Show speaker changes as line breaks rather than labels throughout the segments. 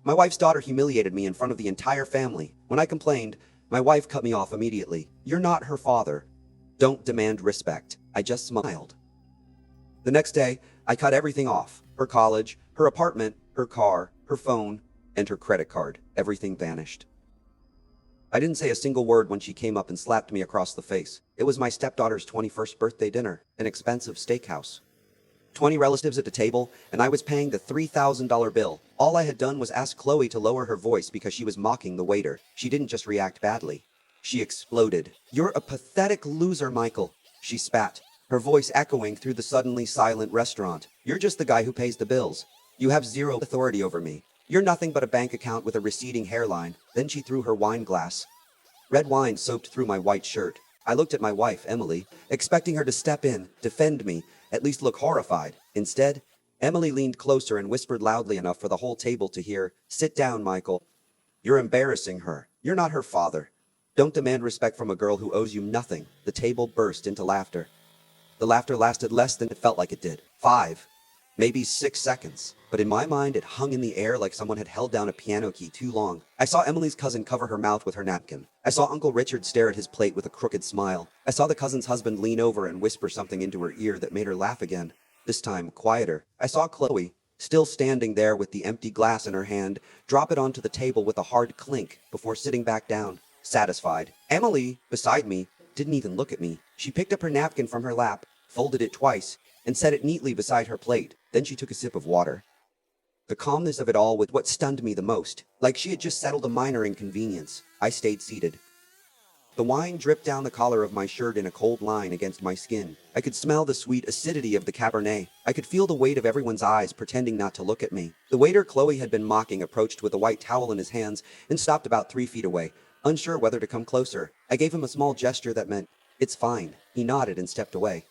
My wife's daughter humiliated me in front of the entire family. When I complained, my wife cut me off immediately. You're not her father. Don't demand respect. I just smiled. The next day, I cut everything off. Her college, her apartment, her car, her phone, and her credit card. Everything vanished. I didn't say a single word when she came up and slapped me across the face. It was my stepdaughter's 21st birthday dinner, an expensive steakhouse. 20 relatives at the table, and I was paying the $3,000 bill. All I had done was ask Chloe to lower her voice because she was mocking the waiter. She didn't just react badly. She exploded. You're a pathetic loser, Michael. She spat, her voice echoing through the suddenly silent restaurant. You're just the guy who pays the bills. You have zero authority over me. You're nothing but a bank account with a receding hairline. Then she threw her wine glass. Red wine soaked through my white shirt. I looked at my wife, Emily, expecting her to step in, defend me, at least look horrified. Instead, Emily leaned closer and whispered loudly enough for the whole table to hear, "Sit down, Michael. You're embarrassing her. You're not her father. Don't demand respect from a girl who owes you nothing." The table burst into laughter. The laughter lasted less than it felt like it did. 5, maybe 6 seconds. But in my mind, it hung in the air like someone had held down a piano key too long. I saw Emily's cousin cover her mouth with her napkin. I saw Uncle Richard stare at his plate with a crooked smile. I saw the cousin's husband lean over and whisper something into her ear that made her laugh again. This time, quieter. I saw Chloe, still standing there with the empty glass in her hand, drop it onto the table with a hard clink before sitting back down, satisfied. Emily, beside me, didn't even look at me. She picked up her napkin from her lap, folded it twice, and set it neatly beside her plate. Then she took a sip of water. The calmness of it all was what stunned me the most, like she had just settled a minor inconvenience. I stayed seated. The wine dripped down the collar of my shirt in a cold line against my skin. I could smell the sweet acidity of the Cabernet. I could feel the weight of everyone's eyes pretending not to look at me. The waiter Chloe had been mocking approached with a white towel in his hands and stopped about 3 feet away, unsure whether to come closer. I gave him a small gesture that meant, "It's fine." He nodded and stepped away.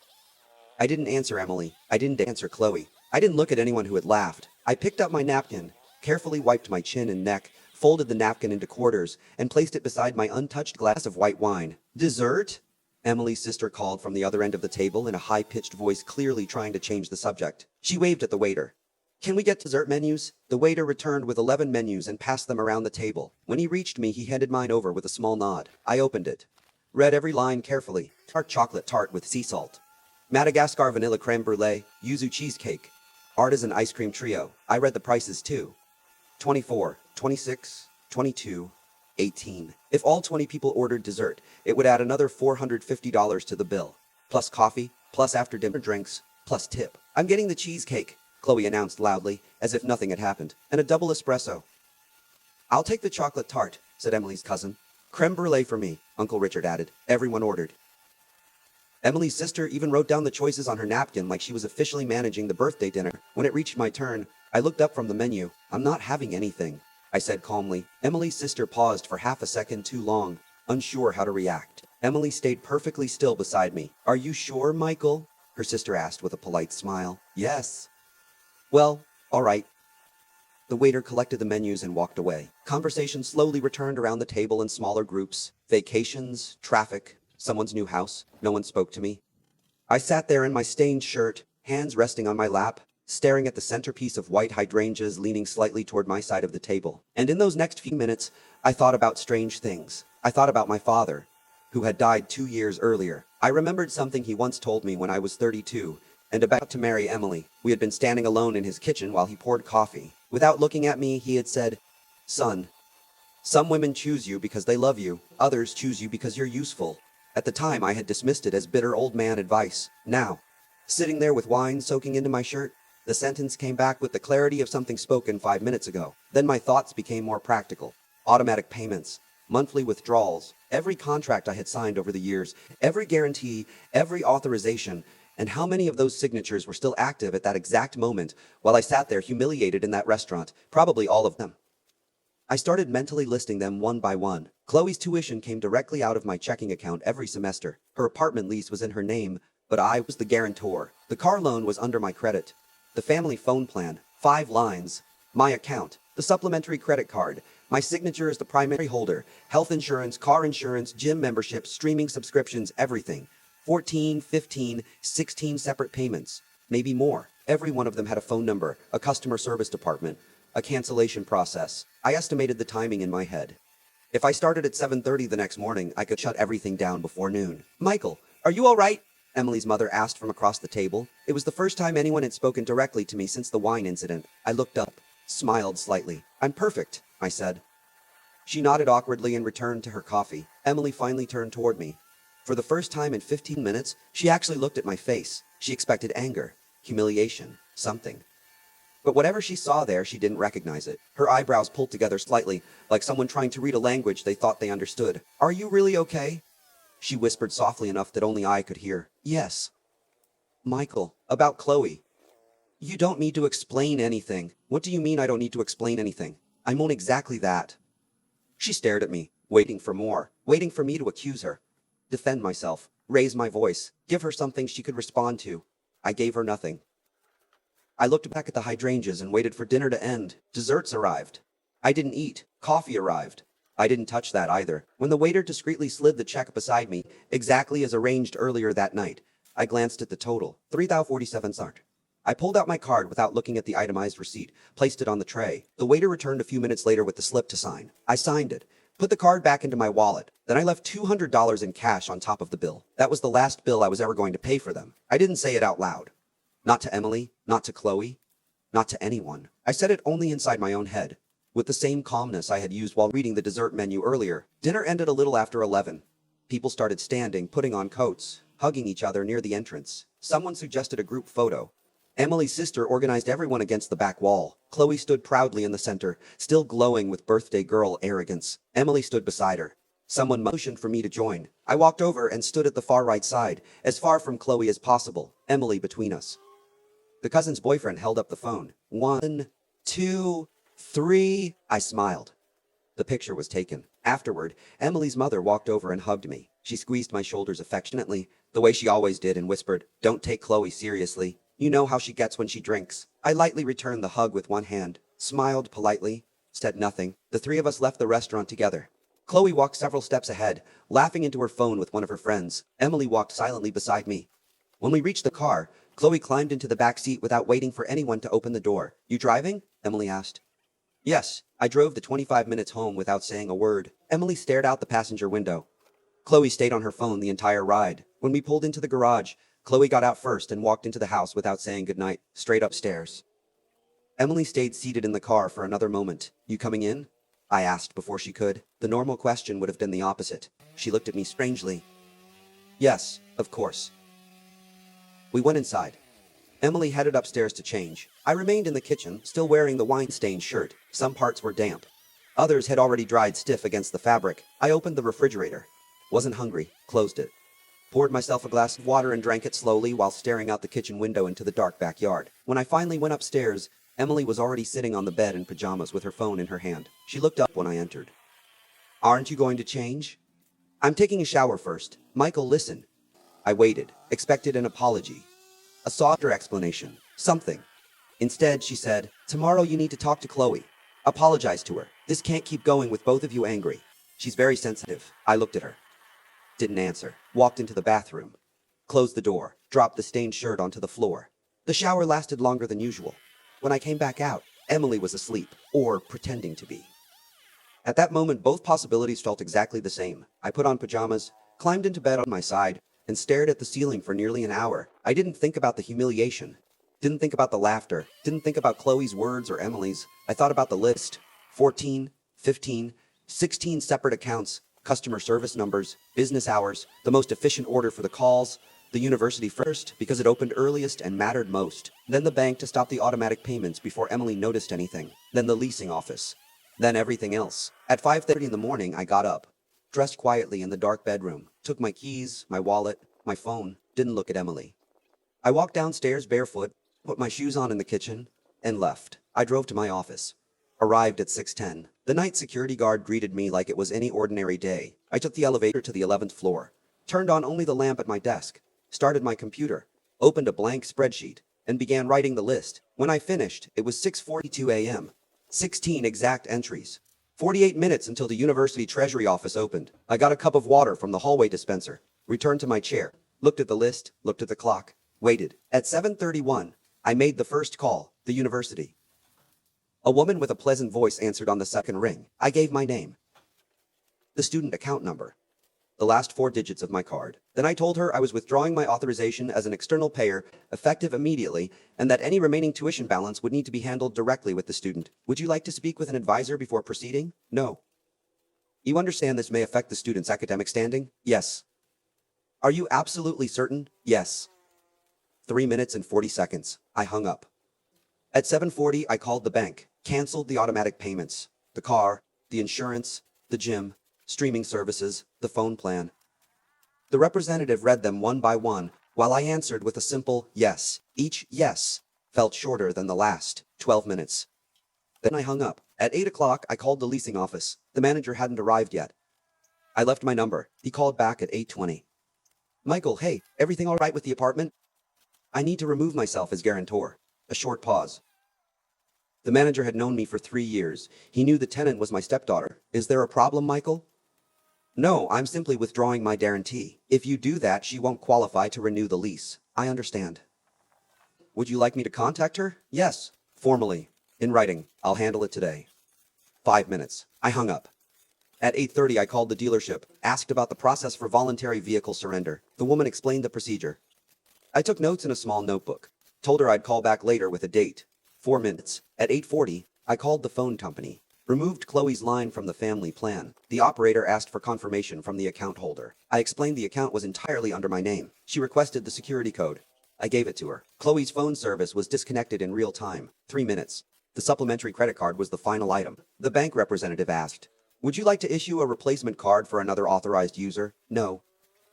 I didn't answer Emily. I didn't answer Chloe. I didn't look at anyone who had laughed. I picked up my napkin, carefully wiped my chin and neck, folded the napkin into quarters, and placed it beside my untouched glass of white wine. "Dessert?" Emily's sister called from the other end of the table in a high-pitched voice, clearly trying to change the subject. She waved at the waiter. "Can we get dessert menus?" The waiter returned with 11 menus and passed them around the table. When he reached me, he handed mine over with a small nod. I opened it, read every line carefully. Tart chocolate tart with sea salt. Madagascar vanilla creme brulee, yuzu cheesecake. Artisan ice cream trio. I read the prices too. 24, 26, 22, 18. If all 20 people ordered dessert, it would add another $450 to the bill. Plus coffee, plus after dinner drinks, plus tip. "I'm getting the cheesecake," Chloe announced loudly, as if nothing had happened, "and a double espresso." "I'll take the chocolate tart," said Emily's cousin. "Creme brulee for me," Uncle Richard added. Everyone ordered. Emily's sister even wrote down the choices on her napkin like she was officially managing the birthday dinner. When it reached my turn, I looked up from the menu. "I'm not having anything," I said calmly. Emily's sister paused for half a second too long, unsure how to react. Emily stayed perfectly still beside me. "Are you sure, Michael?" her sister asked with a polite smile. "Yes." "Well, all right." The waiter collected the menus and walked away. Conversation slowly returned around the table in smaller groups. Vacations, traffic, someone's new house. No one spoke to me. I sat there in my stained shirt, hands resting on my lap, staring at the centerpiece of white hydrangeas leaning slightly toward my side of the table. And in those next few minutes, I thought about strange things. I thought about my father, who had died 2 years earlier. I remembered something he once told me when I was 32 and about to marry Emily. We had been standing alone in his kitchen while he poured coffee. Without looking at me, he had said, "Son, some women choose you because they love you. Others choose you because you're useful." At the time, I had dismissed it as bitter old man advice. Now, sitting there with wine soaking into my shirt, the sentence came back with the clarity of something spoken 5 minutes ago. Then my thoughts became more practical. Automatic payments, monthly withdrawals, every contract I had signed over the years, every guarantee, every authorization, and how many of those signatures were still active at that exact moment while I sat there humiliated in that restaurant? Probably all of them. I started mentally listing them one by one. Chloe's tuition came directly out of my checking account every semester. Her apartment lease was in her name, but I was the guarantor. The car loan was under my credit. The family phone plan, 5 lines. My account, the supplementary credit card, my signature as the primary holder, health insurance, car insurance, gym membership, streaming subscriptions, everything. 14, 15, 16 separate payments, maybe more. Every one of them had a phone number, a customer service department, a cancellation process. I estimated the timing in my head. If I started at 7:30 the next morning, I could shut everything down before noon. Michael, are you all right? Emily's mother asked from across the table. It was the first time anyone had spoken directly to me since the wine incident. I looked up, smiled slightly. I'm perfect, I said. She nodded awkwardly and returned to her coffee. Emily finally turned toward me. For the first time in 15 minutes, she actually looked at my face. She expected anger, humiliation, something. But whatever she saw there, she didn't recognize it. Her eyebrows pulled together slightly, like someone trying to read a language they thought they understood. Are you really okay? She whispered softly enough that only I could hear. Yes. Michael, about Chloe. You don't need to explain anything. What do you mean I don't need to explain anything? I mean exactly that. She stared at me, waiting for more, waiting for me to accuse her. Defend myself, raise my voice, give her something she could respond to. I gave her nothing. I looked back at the hydrangeas and waited for dinner to end. Desserts arrived. I didn't eat. Coffee arrived. I didn't touch that either. When the waiter discreetly slid the check beside me, exactly as arranged earlier that night, I glanced at the total, 3,047 sart. I pulled out my card without looking at the itemized receipt, placed it on the tray. The waiter returned a few minutes later with the slip to sign. I signed it, put the card back into my wallet. Then I left $200 in cash on top of the bill. That was the last bill I was ever going to pay for them. I didn't say it out loud. Not to Emily, not to Chloe, not to anyone. I said it only inside my own head, with the same calmness I had used while reading the dessert menu earlier. Dinner ended a little after 11. People started standing, putting on coats, hugging each other near the entrance. Someone suggested a group photo. Emily's sister organized everyone against the back wall. Chloe stood proudly in the center, still glowing with birthday girl arrogance. Emily stood beside her. Someone motioned for me to join. I walked over and stood at the far right side, as far from Chloe as possible, Emily between us. The cousin's boyfriend held up the phone. 1, 2, 3. I smiled. The picture was taken. Afterward, Emily's mother walked over and hugged me. She squeezed my shoulders affectionately, the way she always did, and whispered, "Don't take Chloe seriously. You know how she gets when she drinks." I lightly returned the hug with one hand, smiled politely, said nothing. The three of us left the restaurant together. Chloe walked several steps ahead, laughing into her phone with one of her friends. Emily walked silently beside me. When we reached the car, Chloe climbed into the back seat without waiting for anyone to open the door. "You driving?" Emily asked. Yes, I drove the 25 minutes home without saying a word. Emily stared out the passenger window. Chloe stayed on her phone the entire ride. When we pulled into the garage, Chloe got out first and walked into the house without saying goodnight, straight upstairs. Emily stayed seated in the car for another moment. "You coming in?" I asked before she could. The normal question would have been the opposite. She looked at me strangely. "Yes, of course." We went inside. Emily headed upstairs to change. I remained in the kitchen, still wearing the wine-stained shirt. Some parts were damp. Others had already dried stiff against the fabric. I opened the refrigerator. Wasn't hungry. Closed it. Poured myself a glass of water and drank it slowly while staring out the kitchen window into the dark backyard. When I finally went upstairs, Emily was already sitting on the bed in pajamas with her phone in her hand. She looked up when I entered. "Aren't you going to change?" "I'm taking a shower first." "Michael, listen." I waited, expected an apology. A softer explanation. Something. Instead, she said, "Tomorrow you need to talk to Chloe. Apologize to her. This can't keep going with both of you angry. She's very sensitive." I looked at her. Didn't answer. Walked into the bathroom. Closed the door. Dropped the stained shirt onto the floor. The shower lasted longer than usual. When I came back out, Emily was asleep, or pretending to be. At that moment, both possibilities felt exactly the same. I put on pajamas, climbed into bed on my side, and stared at the ceiling for nearly an hour. I didn't think about the humiliation. Didn't think about the laughter. Didn't think about Chloe's words or Emily's. I thought about the list. 14, 15, 16 separate accounts, customer service numbers, business hours, the most efficient order for the calls, the university first because it opened earliest and mattered most, then the bank to stop the automatic payments before Emily noticed anything, then the leasing office, then everything else. At 5:30 in the morning, I got up, dressed quietly in the dark bedroom, took my keys, my wallet, my phone, didn't look at Emily. I walked downstairs barefoot, put my shoes on in the kitchen, and left. I drove to my office. Arrived at 6:10. The night security guard greeted me like it was any ordinary day. I took the elevator to the 11th floor, turned on only the lamp at my desk, started my computer, opened a blank spreadsheet, and began writing the list. When I finished, it was 6:42 a.m. 16 exact entries. 48 minutes until the university treasury office opened. I got a cup of water from the hallway dispenser, returned to my chair, looked at the list, looked at the clock, waited. At 7:31, I made the first call, the university. A woman with a pleasant voice answered on the second ring. I gave my name, the student account number, the last four digits of my card. Then I told her I was withdrawing my authorization as an external payer, effective immediately, and that any remaining tuition balance would need to be handled directly with the student. Would you like to speak with an advisor before proceeding? No. You understand this may affect the student's academic standing? Yes. Are you absolutely certain? Yes. 3 minutes and 40 seconds. I hung up. At 7:40, I called the bank, canceled the automatic payments, the car, the insurance, the gym, streaming services, the phone plan. The representative read them one by one, while I answered with a simple yes. Each yes felt shorter than the last 12 minutes. Then I hung up. At 8 o'clock, I called the leasing office. The manager hadn't arrived yet. I left my number. He called back at 8:20. Michael, hey, everything all right with the apartment? I need to remove myself as guarantor. A short pause. The manager had known me for 3 years. He knew the tenant was my stepdaughter. Is there a problem, Michael? No, I'm simply withdrawing my guarantee. If you do that, she won't qualify to renew the lease. I understand. Would you like me to contact her? Yes, formally. In writing. I'll handle it today. 5 minutes. I hung up. At 8:30, I called the dealership, asked about the process for voluntary vehicle surrender. The woman explained the procedure. I took notes in a small notebook. Told her I'd call back later with a date. 4 minutes. At 8:40, I called the phone company. Removed Chloe's line from the family plan. The operator asked for confirmation from the account holder. I explained the account was entirely under my name. She requested the security code. I gave it to her. Chloe's phone service was disconnected in real time. 3 minutes. The supplementary credit card was the final item. The bank representative asked, would you like to issue a replacement card for another authorized user? No.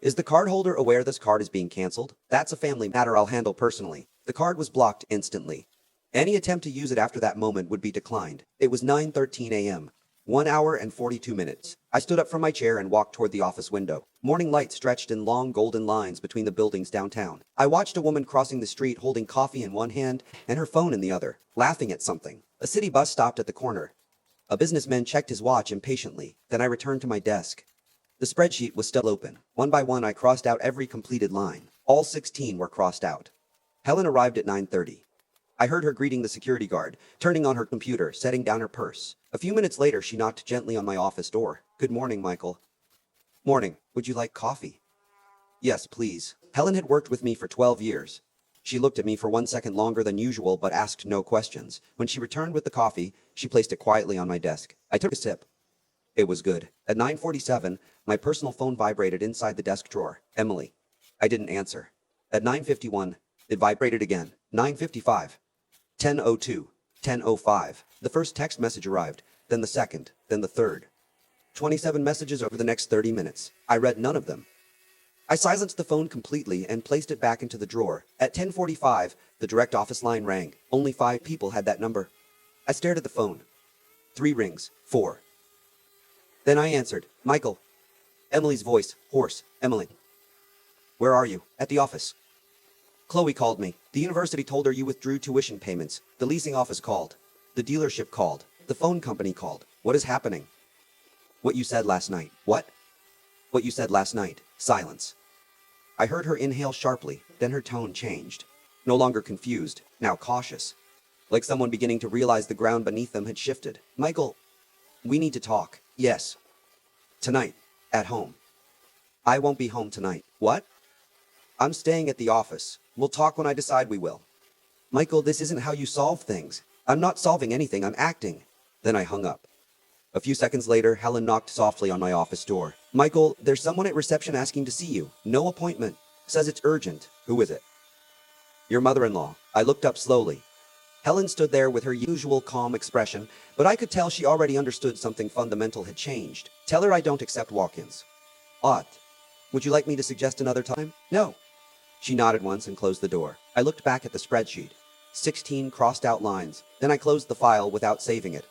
Is the cardholder aware this card is being canceled? That's a family matter I'll handle personally. The card was blocked instantly. Any attempt to use it after that moment would be declined. It was 9:13 a.m. 1 hour and 42 minutes. I stood up from my chair and walked toward the office window. Morning light stretched in long golden lines between the buildings downtown. I watched a woman crossing the street holding coffee in one hand and her phone in the other, laughing at something. A city bus stopped at the corner. A businessman checked his watch impatiently. Then I returned to my desk. The spreadsheet was still open. One by one, I crossed out every completed line. All 16 were crossed out. Helen arrived at 9:30. I heard her greeting the security guard, turning on her computer, setting down her purse. A few minutes later, she knocked gently on my office door. Good morning, Michael. Morning. Would you like coffee? Yes, please. Helen had worked with me for 12 years. She looked at me for 1 second longer than usual, but asked no questions. When she returned with the coffee, she placed it quietly on my desk. I took a sip. It was good. At 9:47, my personal phone vibrated inside the desk drawer. Emily. I didn't answer. At 9:51, it vibrated again. 9:55. 10:02. 10:05. The first text message arrived, then the second, then the third. 27 messages over the next 30 minutes. I read none of them. I silenced the phone completely and placed it back into the drawer. At 10:45, the direct office line rang. Only 5 people had that number. I stared at the phone. 3 rings. 4. Then I answered. Michael. Emily's voice, hoarse. Emily. Where are you? At the office. Chloe called me. The university told her you withdrew tuition payments. The leasing office called. The dealership called. The phone company called. What is happening? What you said last night. What? What you said last night. Silence. I heard her inhale sharply, then her tone changed. No longer confused, now cautious. Like someone beginning to realize the ground beneath them had shifted. Michael, we need to talk. Yes. Tonight. At home. I won't be home tonight. What? I'm staying at the office. We'll talk when I decide we will. Michael, this isn't how you solve things. I'm not solving anything, I'm acting. Then I hung up. A few seconds later, Helen knocked softly on my office door. Michael, there's someone at reception asking to see you. No appointment. Says it's urgent. Who is it? Your mother-in-law. I looked up slowly. Helen stood there with her usual calm expression, but I could tell she already understood something fundamental had changed. Tell her I don't accept walk-ins. Odd. Would you like me to suggest another time? No. She nodded once and closed the door. I looked back at the spreadsheet. 16 crossed out lines. Then I closed the file without saving it.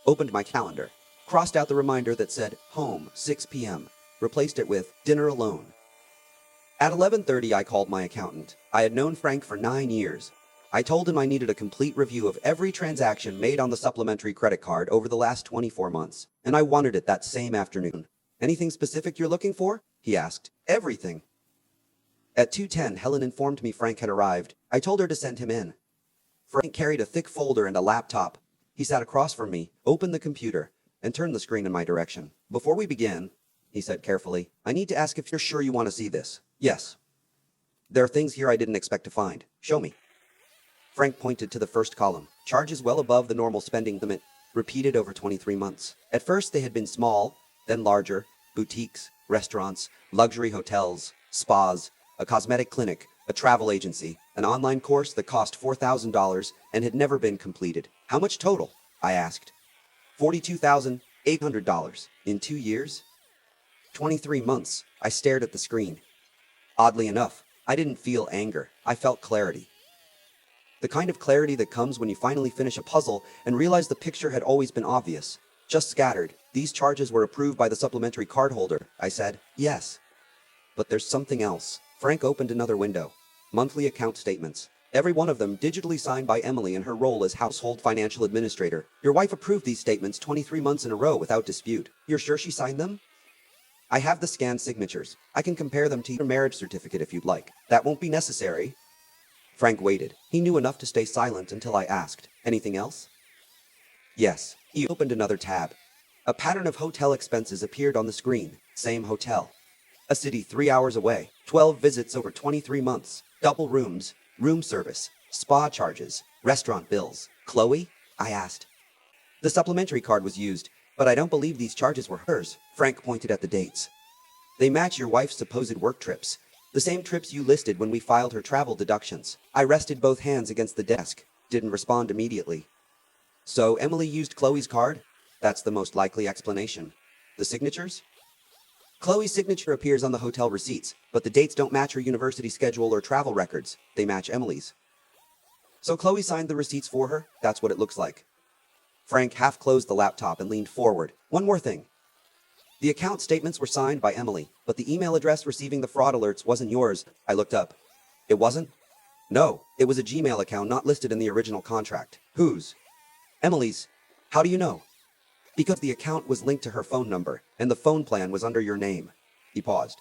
Opened my calendar. Crossed out the reminder that said, home, 6 p.m. Replaced it with, dinner alone. At 11:30, I called my accountant. I had known Frank for 9 years. I told him I needed a complete review of every transaction made on the supplementary credit card over the last 24 months, and I wanted it that same afternoon. Anything specific you're looking for? He asked. Everything. At 2:10, Helen informed me Frank had arrived. I told her to send him in. Frank carried a thick folder and a laptop. He sat across from me, opened the computer, and turned the screen in my direction. Before we begin, he said carefully, I need to ask if you're sure you want to see this. Yes. There are things here I didn't expect to find. Show me. Frank pointed to the first column. Charges well above the normal spending limit, repeated over 23 months. At first they had been small, then larger, boutiques, restaurants, luxury hotels, spas, a cosmetic clinic, a travel agency, an online course that cost $4,000 and had never been completed. How much total? I asked. $42,800. In 2 years? 23 months. I stared at the screen. Oddly enough, I didn't feel anger. I felt clarity. The kind of clarity that comes when you finally finish a puzzle and realize the picture had always been obvious. Just scattered. These charges were approved by the supplementary card holder, I said. Yes. But there's something else. Frank opened another window. Monthly account statements. Every one of them digitally signed by Emily in her role as household financial administrator. Your wife approved these statements 23 months in a row without dispute. You're sure she signed them? I have the scanned signatures. I can compare them to your marriage certificate if you'd like. That won't be necessary. Frank waited. He knew enough to stay silent until I asked. Anything else? Yes. He opened another tab. A pattern of hotel expenses appeared on the screen. Same hotel. A city 3 hours away. 12 visits over 23 months. Double rooms. Room service. Spa charges. Restaurant bills. Chloe? I asked. The supplementary card was used, but I don't believe these charges were hers. Frank pointed at the dates. They match your wife's supposed work trips. The same trips you listed when we filed her travel deductions. I rested both hands against the desk. Didn't respond immediately. So Emily used Chloe's card? That's the most likely explanation. The signatures? Chloe's signature appears on the hotel receipts, but the dates don't match her university schedule or travel records. They match Emily's. So Chloe signed the receipts for her? That's what it looks like. Frank half closed the laptop and leaned forward. One more thing. The account statements were signed by Emily, but the email address receiving the fraud alerts wasn't yours. I looked up. It wasn't? No, it was a Gmail account not listed in the original contract. Whose? Emily's. How do you know? Because the account was linked to her phone number, and the phone plan was under your name. He paused.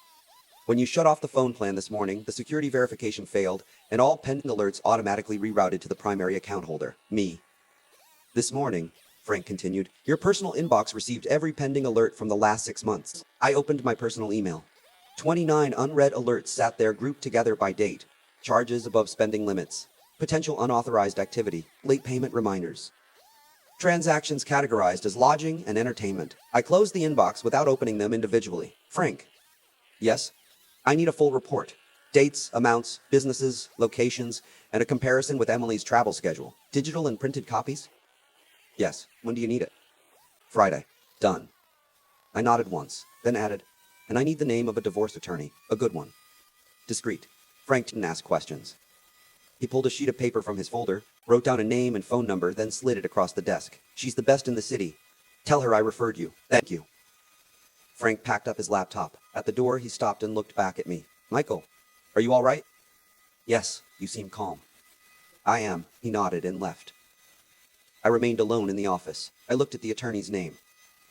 When you shut off the phone plan this morning, the security verification failed, and all pending alerts automatically rerouted to the primary account holder, me. This morning, Frank continued, your personal inbox received every pending alert from the last 6 months. I opened my personal email. 29 unread alerts sat there grouped together by date. Charges above spending limits. Potential unauthorized activity. Late payment reminders. Transactions categorized as lodging and entertainment. I closed the inbox without opening them individually. Frank. Yes? I need a full report. Dates, amounts, businesses, locations, and a comparison with Emily's travel schedule. Digital and printed copies? Yes. When do you need it? Friday. Done. I nodded once, then added, and I need the name of a divorce attorney. A good one. Discreet. Frank didn't ask questions. He pulled a sheet of paper from his folder, wrote down a name and phone number, then slid it across the desk. She's the best in the city. Tell her I referred you. Thank you. Frank packed up his laptop. At the door, he stopped and looked back at me. Michael, are you all right? Yes, you seem calm. I am. He nodded and left. I remained alone in the office. I looked at the attorney's name,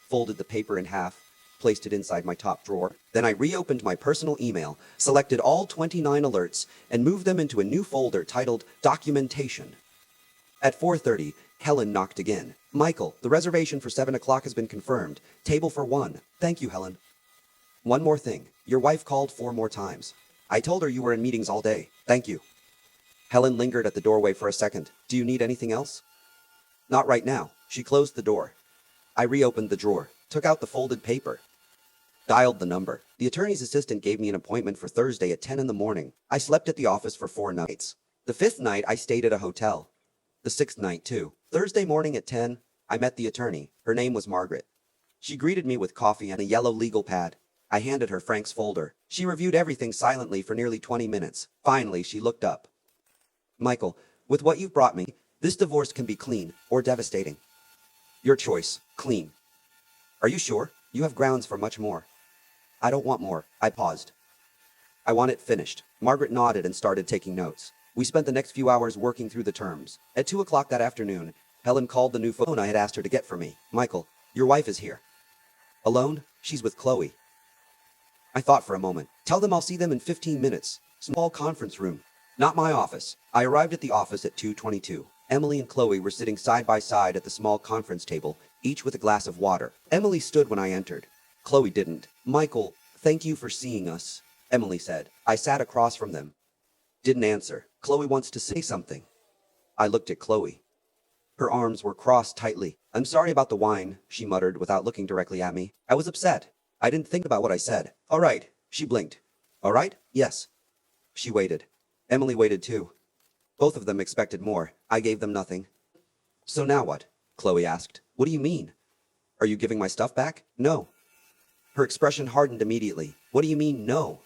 folded the paper in half, placed it inside my top drawer. Then I reopened my personal email, selected all 29 alerts, and moved them into a new folder titled Documentation. At 4:30, Helen knocked again. Michael, the reservation for 7 o'clock has been confirmed. Table for 1. Thank you, Helen. One more thing. Your wife called 4 more times. I told her you were in meetings all day. Thank you. Helen lingered at the doorway for a second. Do you need anything else? Not right now. She closed the door. I reopened the drawer, took out the folded paper, dialed the number. The attorney's assistant gave me an appointment for Thursday at 10 in the morning. I slept at the office for 4 nights. The 5th night, I stayed at a hotel. The 6th night, too. Thursday morning at 10, I met the attorney. Her name was Margaret. She greeted me with coffee and a yellow legal pad. I handed her Frank's folder. She reviewed everything silently for nearly 20 minutes. Finally, she looked up. Michael, with what you've brought me, this divorce can be clean or devastating. Your choice. Clean. Are you sure? You have grounds for much more. I don't want more. I paused. I want it finished. Margaret nodded and started taking notes. We spent the next few hours working through the terms. At 2 o'clock that afternoon, Helen called the new phone I had asked her to get for me. Michael, your wife is here. Alone? She's with Chloe. I thought for a moment. Tell them I'll see them in 15 minutes. Small conference room. Not my office. I arrived at the office at 2:22. Emily and Chloe were sitting side by side at the small conference table, each with a glass of water. Emily stood when I entered. Chloe didn't. Michael, thank you for seeing us, Emily said. I sat across from them. Didn't answer. Chloe wants to say something. I looked at Chloe. Her arms were crossed tightly. I'm sorry about the wine, she muttered without looking directly at me. I was upset. I didn't think about what I said. All right, she blinked. All right? Yes. She waited. Emily waited too. Both of them expected more. I gave them nothing. So now what? Chloe asked. What do you mean? Are you giving my stuff back? No. Her expression hardened immediately. What do you mean, no?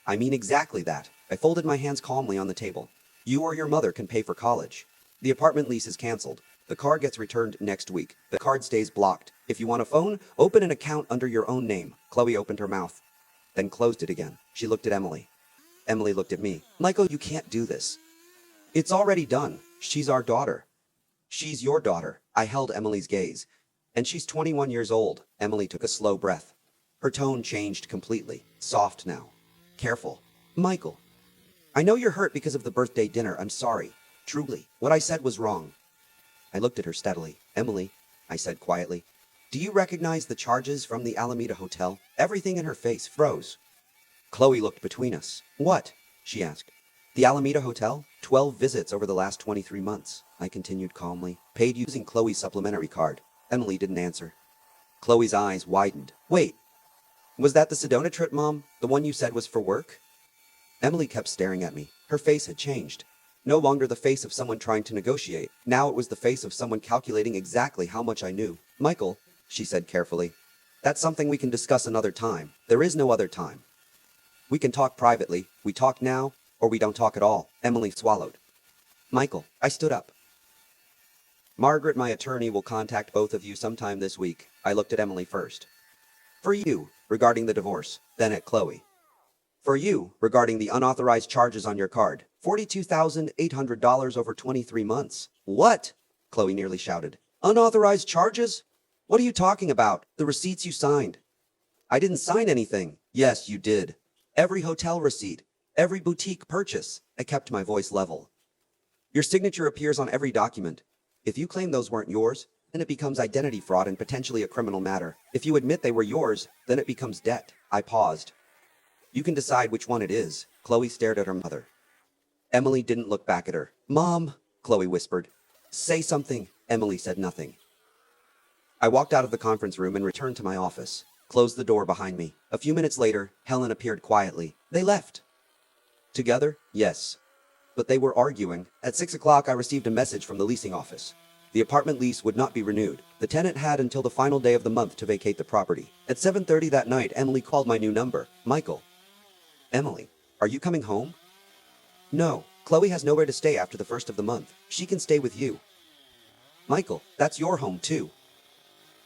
I mean exactly that. I folded my hands calmly on the table. You or your mother can pay for college. The apartment lease is canceled. The car gets returned next week. The card stays blocked. If you want a phone, open an account under your own name. Chloe opened her mouth, then closed it again. She looked at Emily. Emily looked at me. Michael, you can't do this. It's already done. She's our daughter. She's your daughter. I held Emily's gaze. And she's 21 years old. Emily took a slow breath. Her tone changed completely. Soft now. Careful. Michael, I know you're hurt because of the birthday dinner. I'm sorry. Truly. What I said was wrong. I looked at her steadily. Emily, I said quietly, do you recognize the charges from the Alameda Hotel? Everything in her face froze. Chloe looked between us. What? She asked. The Alameda Hotel? 12 visits over the last 23 months. I continued calmly. Paid using Chloe's supplementary card. Emily didn't answer. Chloe's eyes widened. Wait. Was that the Sedona trip, Mom? The one you said was for work? Emily kept staring at me. Her face had changed. No longer the face of someone trying to negotiate. Now it was the face of someone calculating exactly how much I knew. Michael, she said carefully, that's something we can discuss another time. There is no other time. We can talk privately. We talk now, or we don't talk at all. Emily swallowed. Michael, I stood up. Margaret, my attorney, will contact both of you sometime this week. I looked at Emily first. For you, regarding the divorce, then at Chloe. For you, regarding the unauthorized charges on your card. $42,800 over 23 months. What? Chloe nearly shouted. Unauthorized charges? What are you talking about? The receipts you signed. I didn't sign anything. Yes, you did. Every hotel receipt, every boutique purchase. I kept my voice level. Your signature appears on every document. If you claim those weren't yours, then it becomes identity fraud and potentially a criminal matter. If you admit they were yours, then it becomes debt. I paused. You can decide which one it is. Chloe stared at her mother. Emily didn't look back at her. Mom, Chloe whispered. Say something. Emily said nothing. I walked out of the conference room and returned to my office, closed the door behind me. A few minutes later, Helen appeared quietly. They left. Together? Yes. But they were arguing. At 6 o'clock, I received a message from the leasing office. The apartment lease would not be renewed. The tenant had until the final day of the month to vacate the property. At 7:30 that night, Emily called my new number. Michael. Emily, are you coming home? No, Chloe has nowhere to stay after the first of the month. She can stay with you. Michael, that's your home too.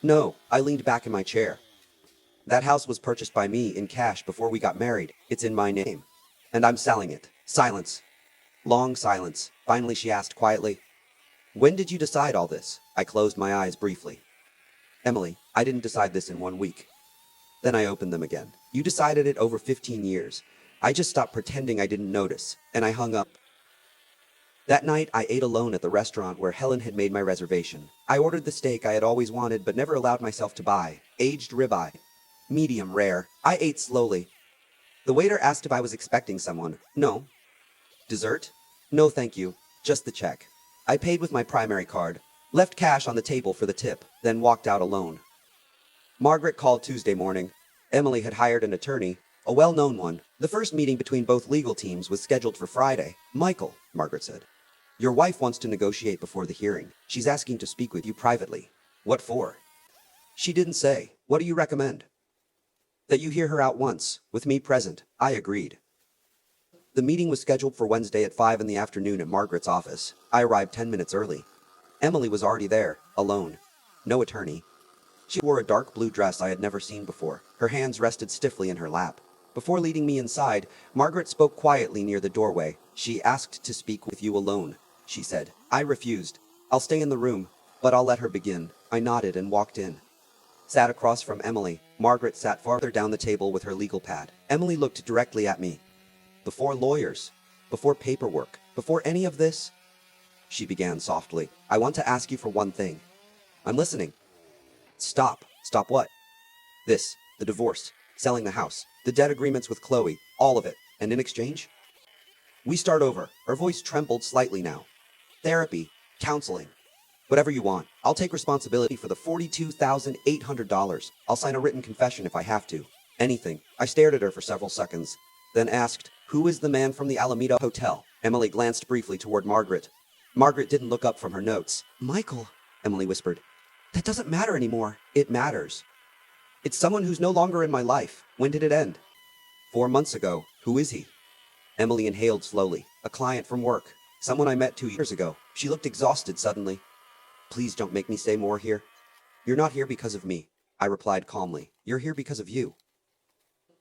No, I leaned back in my chair. That house was purchased by me in cash before we got married. It's in my name. And I'm selling it. Silence. Long silence. Finally, she asked quietly, when did you decide all this? I closed my eyes briefly. Emily, I didn't decide this in 1 week. Then I opened them again. You decided it over 15 years. I just stopped pretending I didn't notice, and I hung up. That night, I ate alone at the restaurant where Helen had made my reservation. I ordered the steak I had always wanted but never allowed myself to buy. Aged ribeye. Medium rare. I ate slowly. The waiter asked if I was expecting someone. No. Dessert? No, thank you. Just the check. I paid with my primary card, left cash on the table for the tip, then walked out alone. Margaret called Tuesday morning. Emily had hired an attorney, a well-known one. The first meeting between both legal teams was scheduled for Friday. Michael, Margaret said, your wife wants to negotiate before the hearing. She's asking to speak with you privately. What for? She didn't say. What do you recommend? That you hear her out once, with me present. I agreed. The meeting was scheduled for Wednesday at 5 in the afternoon at Margaret's office. I arrived 10 minutes early. Emily was already there, alone. No attorney. She wore a dark blue dress I had never seen before. Her hands rested stiffly in her lap. Before leading me inside, Margaret spoke quietly near the doorway. She asked to speak with you alone, she said. I refused. I'll stay in the room, but I'll let her begin. I nodded and walked in. Sat across from Emily. Margaret sat farther down the table with her legal pad. Emily looked directly at me. Before lawyers, before paperwork, before any of this, she began softly. I want to ask you for one thing. I'm listening. Stop. Stop what? This, the divorce, selling the house, the debt agreements with Chloe, all of it. And in exchange? We start over. Her voice trembled slightly now. Therapy, counseling, whatever you want. I'll take responsibility for the $42,800. I'll sign a written confession if I have to. Anything. I stared at her for several seconds, then asked, who is the man from the Alameda Hotel? Emily glanced briefly toward Margaret. Margaret didn't look up from her notes. Michael, Emily whispered. That doesn't matter anymore. It matters. It's someone who's no longer in my life. When did it end? 4 months ago. Who is he? Emily inhaled slowly. A client from work. Someone I met 2 years ago. She looked exhausted suddenly. Please don't make me say more here. You're not here because of me, I replied calmly. You're here because of you.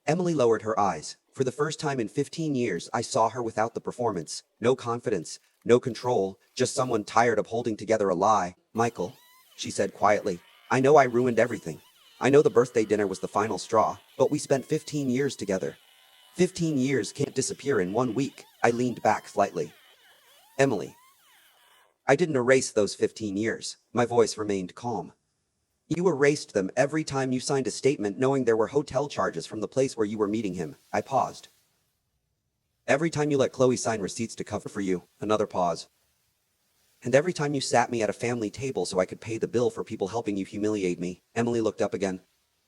Emily lowered her eyes. For the first time in 15 years, I saw her without the performance. No confidence, no control, just someone tired of holding together a lie. Michael, she said quietly, I know I ruined everything. I know the birthday dinner was the final straw, but we spent 15 years together. 15 years can't disappear in 1 week. I leaned back slightly. Emily. I didn't erase those 15 years. My voice remained calm. You erased them every time you signed a statement knowing there were hotel charges from the place where you were meeting him. I paused. Every time you let Chloe sign receipts to cover for you. Another pause. And every time you sat me at a family table so I could pay the bill for people helping you humiliate me. Emily looked up again.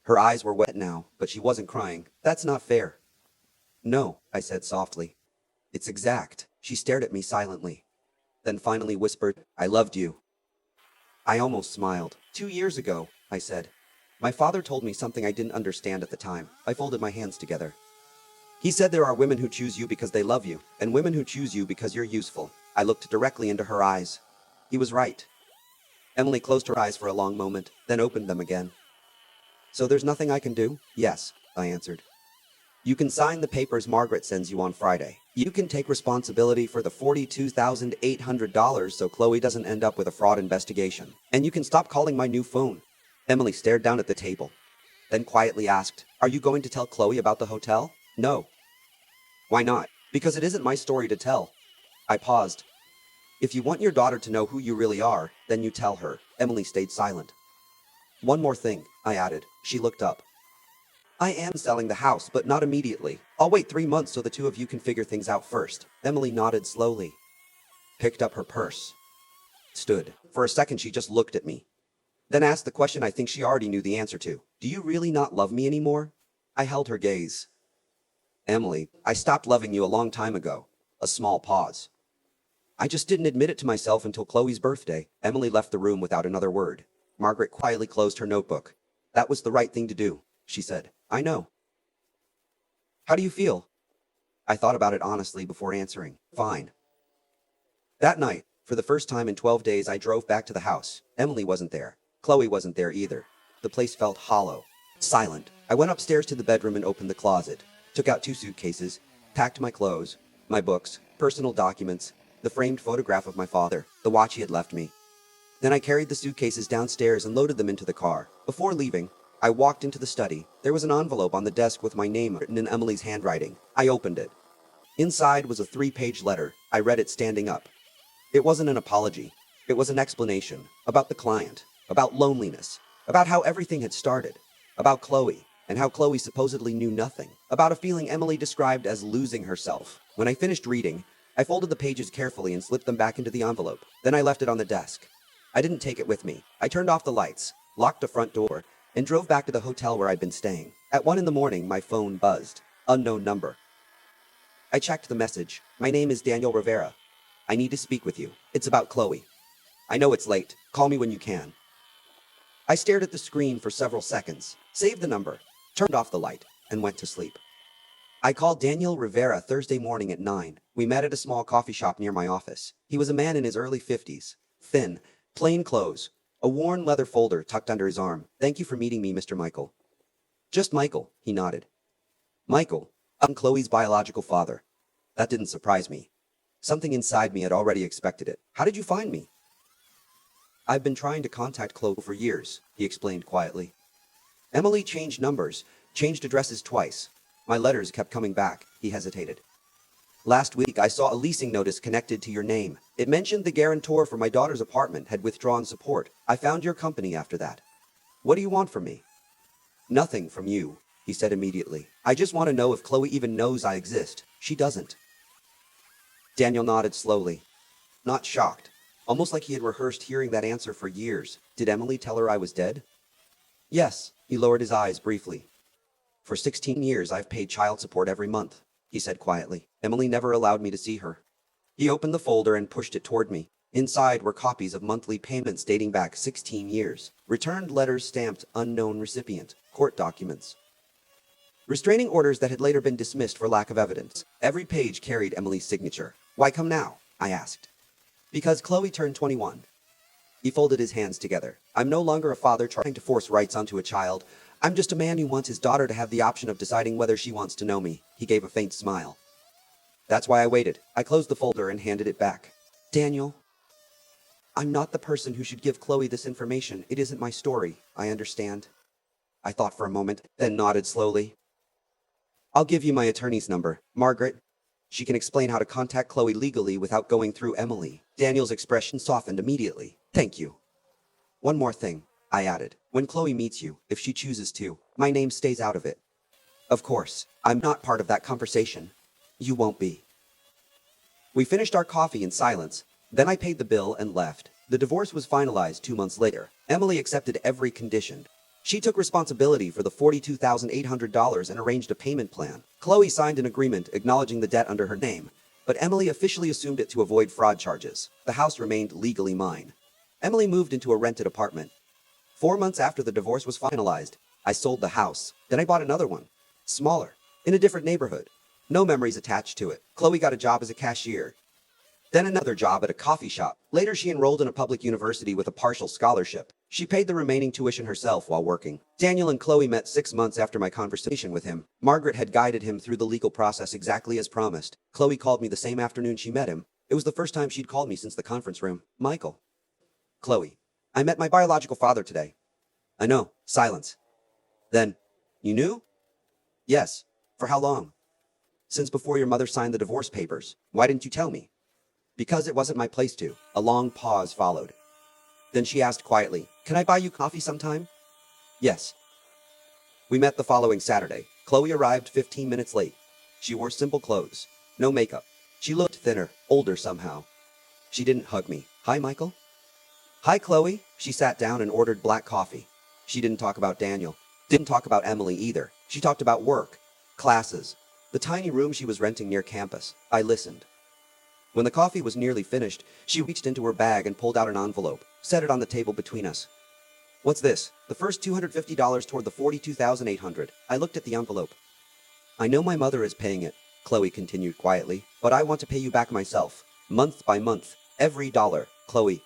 Her eyes were wet now, but she wasn't crying. That's not fair. No, I said softly. It's exact. She stared at me silently. Then finally whispered, I loved you. I almost smiled. 2 years ago, I said. My father told me something I didn't understand at the time. I folded my hands together. He said there are women who choose you because they love you, and women who choose you because you're useful. I looked directly into her eyes. He was right. Emily closed her eyes for a long moment, then opened them again. So there's nothing I can do? Yes, I answered. You can sign the papers Margaret sends you on Friday. You can take responsibility for the $42,800 so Chloe doesn't end up with a fraud investigation. And you can stop calling my new phone. Emily stared down at the table, then quietly asked, Are you going to tell Chloe about the hotel? No. Why not? Because it isn't my story to tell. I paused. If you want your daughter to know who you really are, then you tell her. Emily stayed silent. One more thing, I added. She looked up. I am selling the house, but not immediately. I'll wait 3 months so the two of you can figure things out first. Emily nodded slowly, picked up her purse, stood. For a second she just looked at me, then asked the question I think she already knew the answer to. Do you really not love me anymore? I held her gaze. Emily, I stopped loving you a long time ago. A small pause. I just didn't admit it to myself until Chloe's birthday. Emily left the room without another word. Margaret quietly closed her notebook. That was the right thing to do, she said. I know. How do you feel? I thought about it honestly before answering. Fine. That night, for the first time in 12 days, I drove back to the house. Emily wasn't there. Chloe wasn't there either. The place felt hollow, silent. I went upstairs to the bedroom and opened the closet, took out 2 suitcases, packed my clothes, my books, personal documents, the framed photograph of my father, the watch he had left me. Then I carried the suitcases downstairs and loaded them into the car. Before leaving, I walked into the study. There was an envelope on the desk with my name written in Emily's handwriting. I opened it. Inside was a 3-page letter. I read it standing up. It wasn't an apology. It was an explanation about the client, about loneliness, about how everything had started, about Chloe, and how Chloe supposedly knew nothing, about a feeling Emily described as losing herself. When I finished reading, I folded the pages carefully and slipped them back into the envelope. Then I left it on the desk. I didn't take it with me. I turned off the lights, locked the front door, and drove back to the hotel where I'd been staying. At 1 in the morning, my phone buzzed. Unknown number. I checked the message. My name is Daniel Rivera. I need to speak with you. It's about Chloe. I know it's late. Call me when you can. I stared at the screen for several seconds, saved the number, turned off the light, and went to sleep. I called Daniel Rivera Thursday morning at 9. We met at a small coffee shop near my office. He was a man in his early 50s, thin, plain clothes, a worn leather folder tucked under his arm. Thank you for meeting me, Mr. Michael. Just Michael, he nodded. Michael, I'm Chloe's biological father. That didn't surprise me. Something inside me had already expected it. How did you find me? I've been trying to contact Chloe for years, he explained quietly. Emily changed numbers, changed addresses twice. My letters kept coming back, he hesitated. Last week, I saw a leasing notice connected to your name. It mentioned the guarantor for my daughter's apartment had withdrawn support. I found your company after that. What do you want from me? Nothing from you, he said immediately. I just want to know if Chloe even knows I exist. She doesn't. Daniel nodded slowly, not shocked, almost like he had rehearsed hearing that answer for years. Did Emily tell her I was dead? Yes, he lowered his eyes briefly. For 16 years, I've paid child support every month, he said quietly. Emily never allowed me to see her. He opened the folder and pushed it toward me. Inside were copies of monthly payments dating back 16 years, returned letters stamped unknown recipient, court documents, restraining orders that had later been dismissed for lack of evidence. Every page carried Emily's signature. Why come now? I asked. Because Chloe turned 21. He folded his hands together. I'm no longer a father trying to force rights onto a child. I'm just a man who wants his daughter to have the option of deciding whether she wants to know me. He gave a faint smile. That's why I waited. I closed the folder and handed it back. Daniel, I'm not the person who should give Chloe this information. It isn't my story. I understand. I thought for a moment, then nodded slowly. I'll give you my attorney's number, Margaret. She can explain how to contact Chloe legally without going through Emily. Daniel's expression softened immediately. Thank you. One more thing, I added. When Chloe meets you, if she chooses to, my name stays out of it. Of course, I'm not part of that conversation. You won't be. We finished our coffee in silence. Then I paid the bill and left. The divorce was finalized 2 months later. Emily accepted every condition. She took responsibility for the $42,800 and arranged a payment plan. Chloe signed an agreement acknowledging the debt under her name, but Emily officially assumed it to avoid fraud charges. The house remained legally mine. Emily moved into a rented apartment. 4 months after the divorce was finalized, I sold the house. Then I bought another one, smaller, in a different neighborhood. No memories attached to it. Chloe got a job as a cashier. Then another job at a coffee shop. Later, she enrolled in a public university with a partial scholarship. She paid the remaining tuition herself while working. Daniel and Chloe met 6 months after my conversation with him. Margaret had guided him through the legal process exactly as promised. Chloe called me the same afternoon she met him. It was the first time she'd called me since the conference room. Michael. Chloe. I met my biological father today. I know. Silence. Then, you knew? Yes. For how long? Since before your mother signed the divorce papers. Why didn't you tell me? Because it wasn't my place to. A long pause followed. Then she asked quietly, can I buy you coffee sometime? Yes. We met the following Saturday. Chloe arrived 15 minutes late. She wore simple clothes. No makeup. She looked thinner, older somehow. She didn't hug me. Hi, Michael. Hi, Chloe. She sat down and ordered black coffee. She didn't talk about Daniel. Didn't talk about Emily either. She talked about work, classes, the tiny room she was renting near campus. I listened. When the coffee was nearly finished, she reached into her bag and pulled out an envelope, set it on the table between us. What's this? The first $250 toward the $42,800. I looked at the envelope. I know my mother is paying it, Chloe continued quietly, but I want to pay you back myself, month by month, every dollar, Chloe.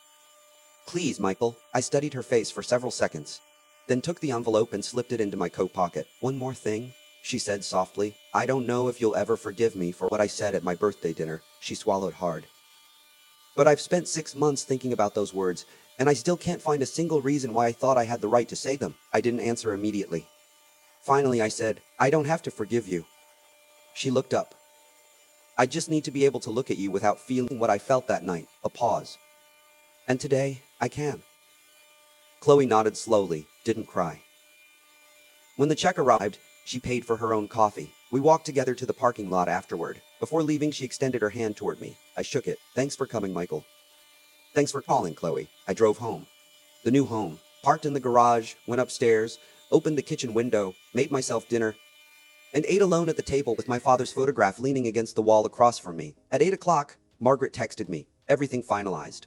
Please, Michael. I studied her face for several seconds, then took the envelope and slipped it into my coat pocket. One more thing, she said softly. I don't know if you'll ever forgive me for what I said at my birthday dinner. She swallowed hard. But I've spent 6 months thinking about those words, and I still can't find a single reason why I thought I had the right to say them. I didn't answer immediately. Finally, I said, I don't have to forgive you. She looked up. I just need to be able to look at you without feeling what I felt that night. A pause. And today, I can. Chloe nodded slowly, didn't cry. When the check arrived, she paid for her own coffee. We walked together to the parking lot afterward. Before leaving, she extended her hand toward me. I shook it. Thanks for coming, Michael. Thanks for calling, Chloe. I drove home. The new home. Parked in the garage, went upstairs, opened the kitchen window, made myself dinner, and ate alone at the table with my father's photograph leaning against the wall across from me. At 8 o'clock, Margaret texted me. Everything finalized.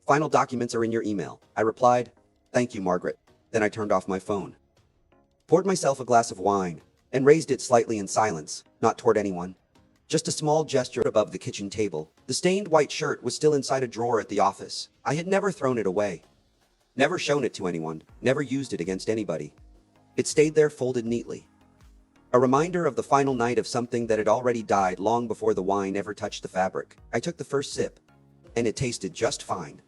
Final documents are in your email. I replied, thank you, Margaret. Then I turned off my phone. Poured myself a glass of wine, and raised it slightly in silence, not toward anyone. Just a small gesture above the kitchen table. The stained white shirt was still inside a drawer at the office. I had never thrown it away. Never shown it to anyone, never used it against anybody. It stayed there folded neatly. A reminder of the final night of something that had already died long before the wine ever touched the fabric. I took the first sip, and it tasted just fine.